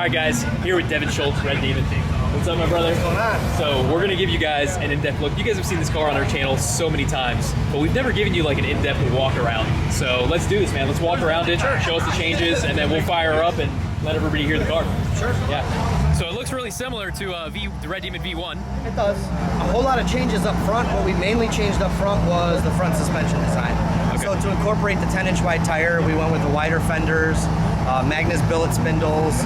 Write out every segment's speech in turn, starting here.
Alright guys, here with Devin Shultz, Red Demon. What's up, my brother? What's going on? So we're gonna give you guys an in-depth look. You guys have seen this car on our channel so many times, but we've never given you like an in-depth walk around. So let's do this, man. Let's walk around it, show us the changes, and then we'll fire her up and let everybody hear the car. Sure. Yeah. So it looks really similar to the Red Demon V1. It does. A whole lot of changes up front. What we mainly changed up front was the front suspension design. Okay. So to incorporate the 10-inch wide tire, we went with the wider fenders, Magnus billet spindles,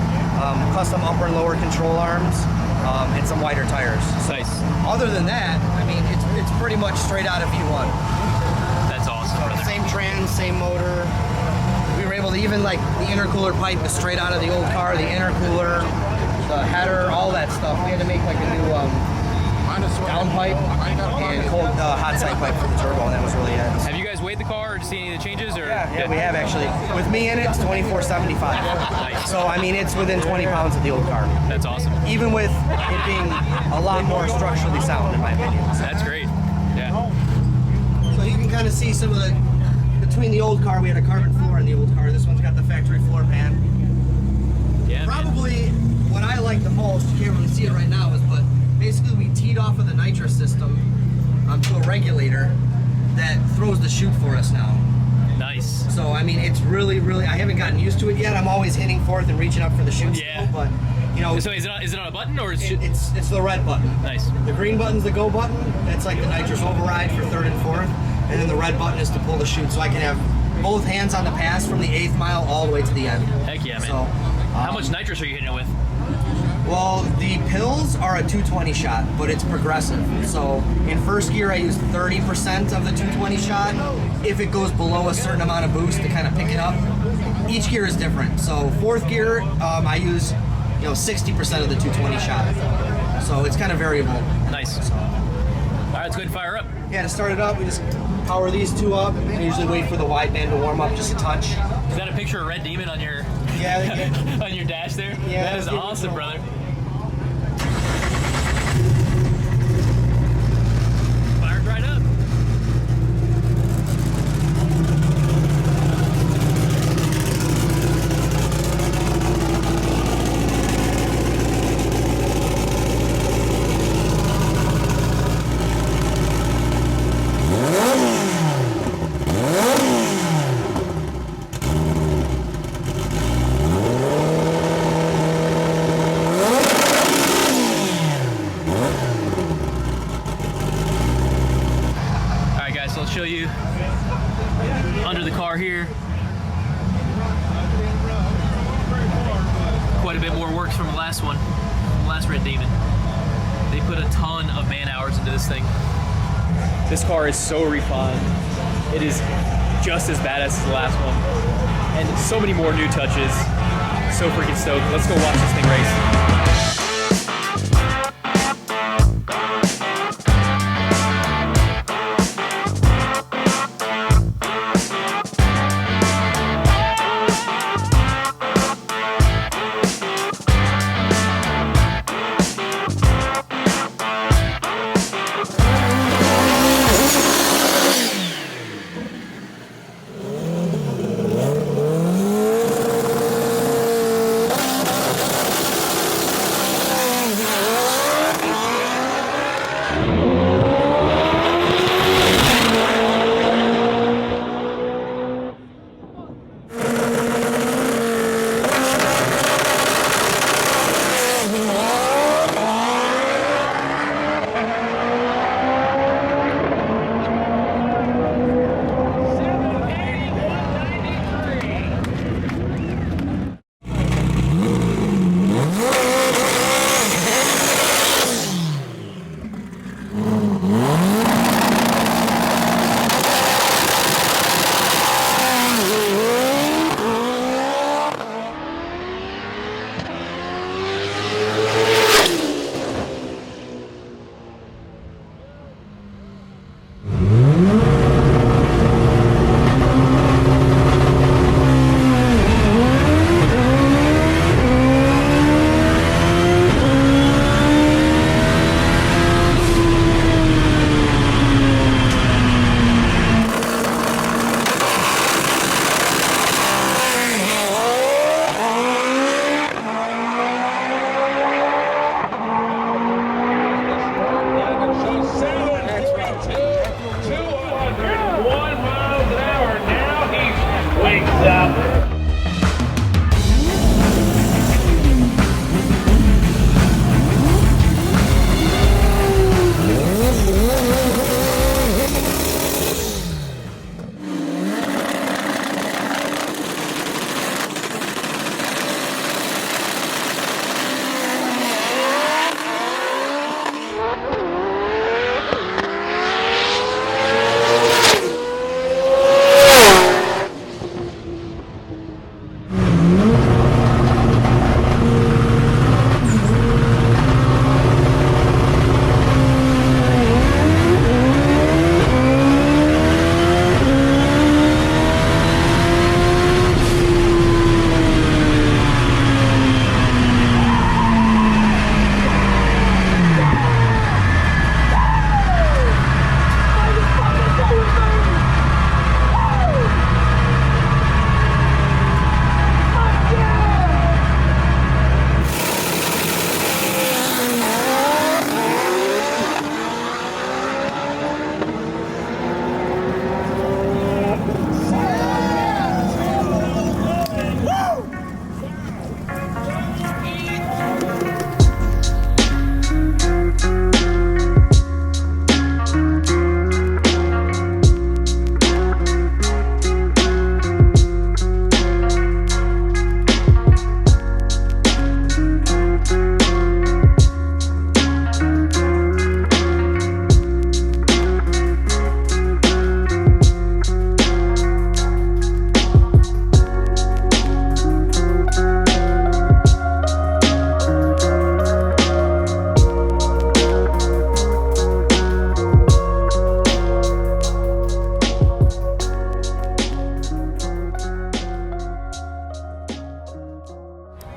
custom upper and lower control arms, and some wider tires. Nice. Other than that, I mean, it's pretty much straight out of V1. That's awesome, brother. Same trans, same motor. We were able to even, like, the intercooler pipe is straight out of the old car, the intercooler, the header, all that stuff. We had to make like a new down pipe and cold hot side pipe for the turbo, and that was really it. Have you guys weighed the car or seen any of the changes? Or? Yeah, we have actually. With me in it, it's 2475. Nice. So I mean, it's within 20 pounds of the old car. That's awesome. Even with it being a lot more structurally sound, in my opinion. That's great. Yeah. So you can kind of see some of the, between the old car, we had a carbon floor in the old car. This one's got the factory floor pan. Yeah. Probably what I like the most, you can't really see it right now, is but basically we teed off of the nitrous system to a regulator that throws the chute for us now. Nice. So I mean, it's really, I haven't gotten used to it yet. I'm always hitting forth and reaching up for the chute Yeah. still, but you know. So is it on a button or is it? It's the red button. Nice. The green button's the go button. That's like the nitrous override for third and fourth, and then the red button is to pull the chute, so I can have both hands on the pass from the 8th mile all the way to the end. Heck yeah, man. So, how much nitrous are you hitting it with? well, the pills are a 220 shot, but it's progressive. So in first gear, I use 30% of the 220 shot. If it goes below a certain amount of boost to kind of pick it up, each gear is different. So fourth gear, I use 60% of the 220 shot. So it's kind of variable. Nice. So, All right, let's go ahead and fire up. yeah, to start it up, we just power these two up. I usually wait for the wideband to warm up just a touch. Is that a picture of Red Demon on your Yeah, on your dash there? Yeah, That is awesome, brother. Fired right up. So I'll show you under the car here. Quite a bit more works from the last one, from the last Red Demon. They put a ton of man hours into this thing. This car is so refined. It is just as badass as the last one. And so many more new touches. So freaking stoked. Let's go watch this thing race.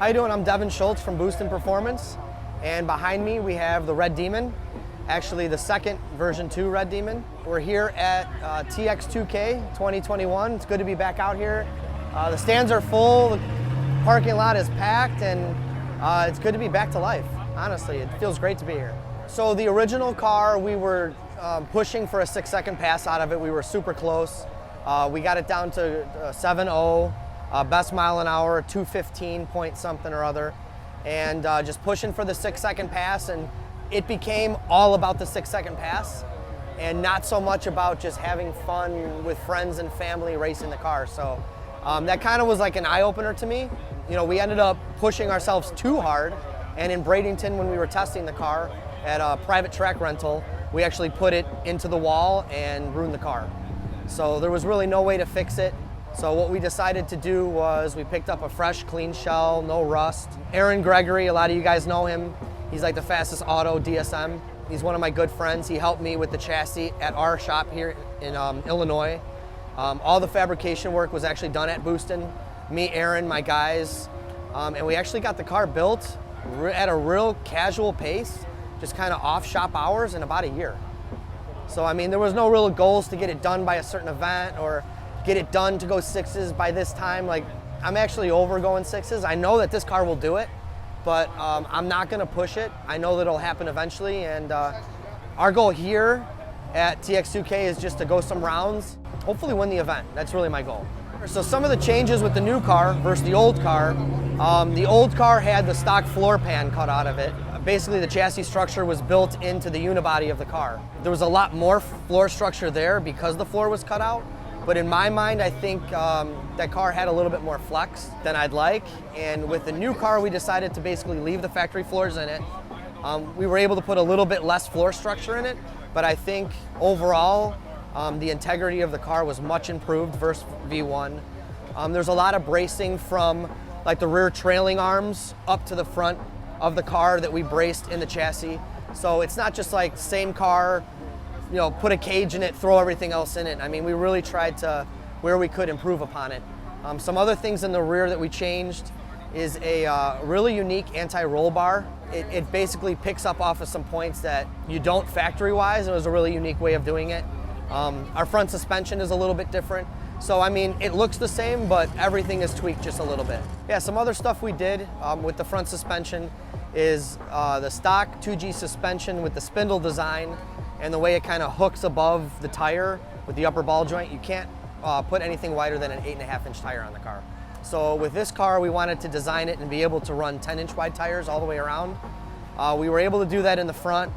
How you doing? I'm Devin Shultz from Boostin Peformance, and behind me we have the Red Demon, actually the second version 2 Red Demon. We're here at TX2K 2021. It's good to be back out here. The stands are full, the parking lot is packed, and it's good to be back to life. Honestly, it feels great to be here. So the original car, we were pushing for a 6-second pass out of it. We were super close. We got it down to 7.0, best mile an hour, 215 point something or other, and just pushing for the 6-second pass, and it became all about the 6-second pass and not so much about just having fun with friends and family racing the car. So that kind of was like an eye-opener to me. You know, we ended up pushing ourselves too hard, and in Bradenton, when we were testing the car at a private track rental, we actually put it into the wall and ruined the car. So there was really no way to fix it. So what we decided to do was we picked up a fresh, clean shell, no rust. Aaron Gregory, a lot of you guys know him. He's like the fastest auto DSM. He's one of my good friends. He helped me with the chassis at our shop here in Illinois. All the fabrication work was actually done at Boostin. Me, Aaron, my guys, and we actually got the car built at a real casual pace, just kind of off shop hours in about a year. So I mean, there was no real goals to get it done by a certain event or get it done to go 6s by this time. Like, I'm actually over going 6s. I know that this car will do it, but I'm not gonna push it. I know that it'll happen eventually, and our goal here at TX2K is just to go some rounds, hopefully win the event. That's really my goal. So some of the changes with the new car versus the old car had the stock floor pan cut out of it. Basically, the chassis structure was built into the unibody of the car. There was a lot more floor structure there because the floor was cut out. But in my mind, I think that car had a little bit more flex than I'd like. And with the new car, we decided to basically leave the factory floors in it. We were able to put a little bit less floor structure in it, but I think overall, the integrity of the car was much improved versus V1. There's a lot of bracing from like the rear trailing arms up to the front of the car that we braced in the chassis. So it's not just like same car, you know, put a cage in it, throw everything else in it. I mean, we really tried to, where we could, improve upon it. Some other things in the rear that we changed is a really unique anti-roll bar. It basically picks up off of some points that you don't factory-wise. It was a really unique way of doing it. Our front suspension is a little bit different. So I mean, it looks the same, but everything is tweaked just a little bit. Yeah, some other stuff we did with the front suspension is the stock 2G suspension with the spindle design and the way it kind of hooks above the tire with the upper ball joint. You can't put anything wider than an 8.5-inch tire on the car. So with this car, we wanted to design it and be able to run 10-inch wide tires all the way around. We were able to do that in the front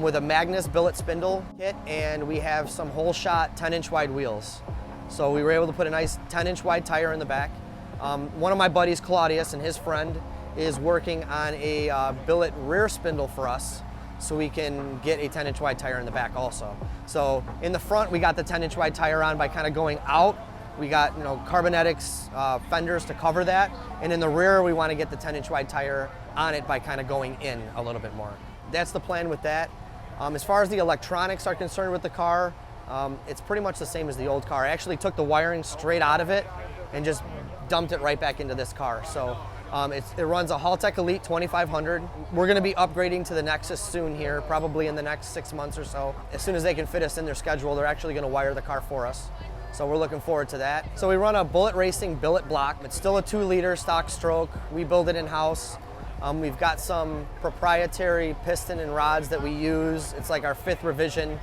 with a Magnus billet spindle kit, and we have some whole shot 10-inch wide wheels. So we were able to put a nice 10-inch wide tire in the back. One of my buddies, Claudius, and his friend is working on a billet rear spindle for us, so we can get a 10-inch wide tire in the back also. So in the front, we got the 10-inch wide tire on by kind of going out. We got, you know, carbonetics fenders to cover that, and in the rear, we want to get the 10-inch wide tire on it by kind of going in a little bit more. That's the plan with that. As far as the electronics are concerned with the car, it's pretty much the same as the old car. I actually took the wiring straight out of it and just dumped it right back into this car. So it runs a Haltech Elite 2500. We're going to be upgrading to the Nexus soon here, probably in the next 6 months or so. As soon as they can fit us in their schedule, they're actually going to wire the car for us. So we're looking forward to that. So we run a Bullet Racing billet block. It's still a 2-liter stock stroke. We build it in-house. We've got some proprietary piston and rods that we use. It's like our 5th revision.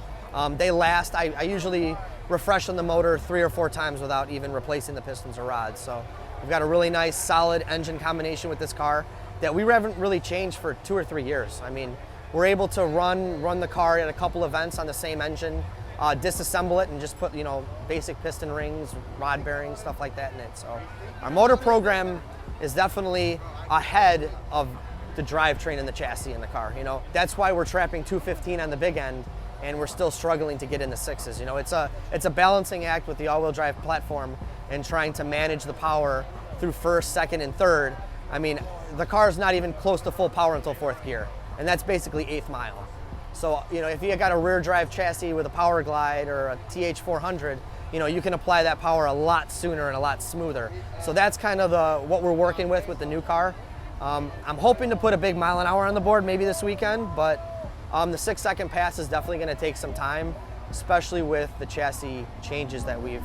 They last. I usually refresh on the motor 3 or 4 times without even replacing the pistons or rods. So we've got a really nice solid engine combination with this car that we haven't really changed for 2 or 3 years. I mean, we're able to run the car at a couple events on the same engine, disassemble it and just put, you know, basic piston rings, rod bearings, stuff like that in it. So our motor program is definitely ahead of the drivetrain and the chassis in the car. You know, that's why we're trapping 215 on the big end, and we're still struggling to get in the 6s. You know, it's a balancing act with the all-wheel drive platform and trying to manage the power through 1st, 2nd, and 3rd. I mean, the car's not even close to full power until 4th gear, and that's basically 8th mile. So, you know, if you got a rear drive chassis with a Power Glide or a TH400, you know, you can apply that power a lot sooner and a lot smoother. So that's kind of what we're working with the new car. I'm hoping to put a big mile an hour on the board maybe this weekend, but the 6-second pass is definitely going to take some time, especially with the chassis changes that we've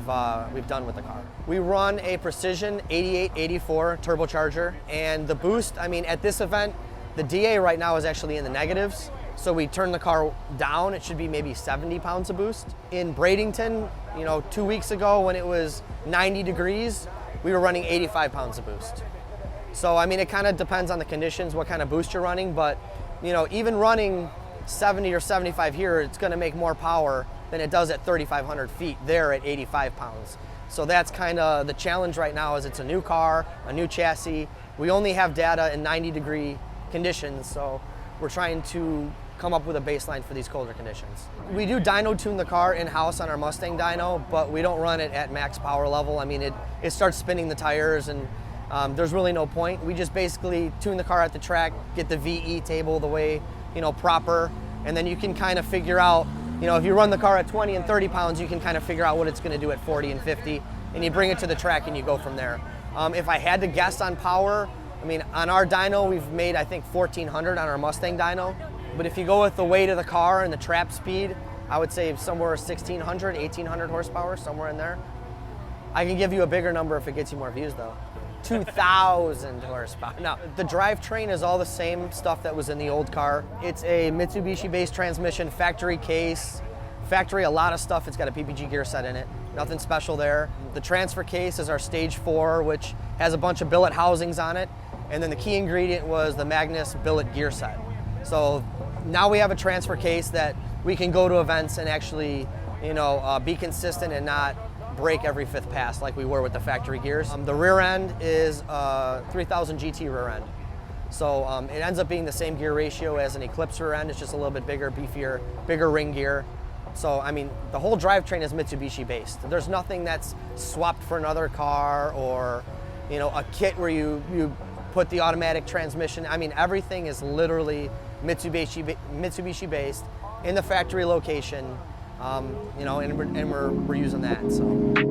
done with the car. We run a Precision 88-84 turbocharger, and the boost, I mean, at this event, the DA right now is actually in the negatives. So we turn the car down, it should be maybe 70 pounds of boost. In Bradenton, 2 weeks ago when it was 90 degrees, we were running 85 pounds of boost. So, I mean, it kind of depends on the conditions, what kind of boost you're running, but, even running 70 or 75 here, it's gonna make more power than it does at 3,500 feet there at 85 pounds. So that's kind of the challenge right now is it's a new car, a new chassis. We only have data in 90-degree conditions, so we're trying to come up with a baseline for these colder conditions. We do dyno tune the car in-house on our Mustang dyno, but we don't run it at max power level. I mean, it starts spinning the tires, and there's really no point. We just basically tune the car at the track, get the VE table the way, proper, and then you can kind of figure out, if you run the car at 20 and 30 pounds, you can kind of figure out what it's going to do at 40 and 50, and you bring it to the track and you go from there. If I had to guess on power, I mean, on our dyno, we've made, I think, 1,400 on our Mustang dyno. But if you go with the weight of the car and the trap speed, I would say somewhere 1,600, 1,800 horsepower, somewhere in there. I can give you a bigger number if it gets you more views, though. 2,000 horsepower. No, the drivetrain is all the same stuff that was in the old car. It's a Mitsubishi-based transmission, factory case, a lot of stuff. It's got a PPG gear set in it. Nothing special there. The transfer case is our Stage 4, which has a bunch of billet housings on it. And then the key ingredient was the Magnus billet gear set. So now we have a transfer case that we can go to events and actually, be consistent and not break every 5th pass like we were with the factory gears. The rear end is 3000 GT rear end. So it ends up being the same gear ratio as an Eclipse rear end. It's just a little bit bigger, beefier, bigger ring gear. So, I mean, the whole drivetrain is Mitsubishi based. There's nothing that's swapped for another car or, a kit where you put the automatic transmission. I mean, everything is literally Mitsubishi based in the factory location, and we're using that. So.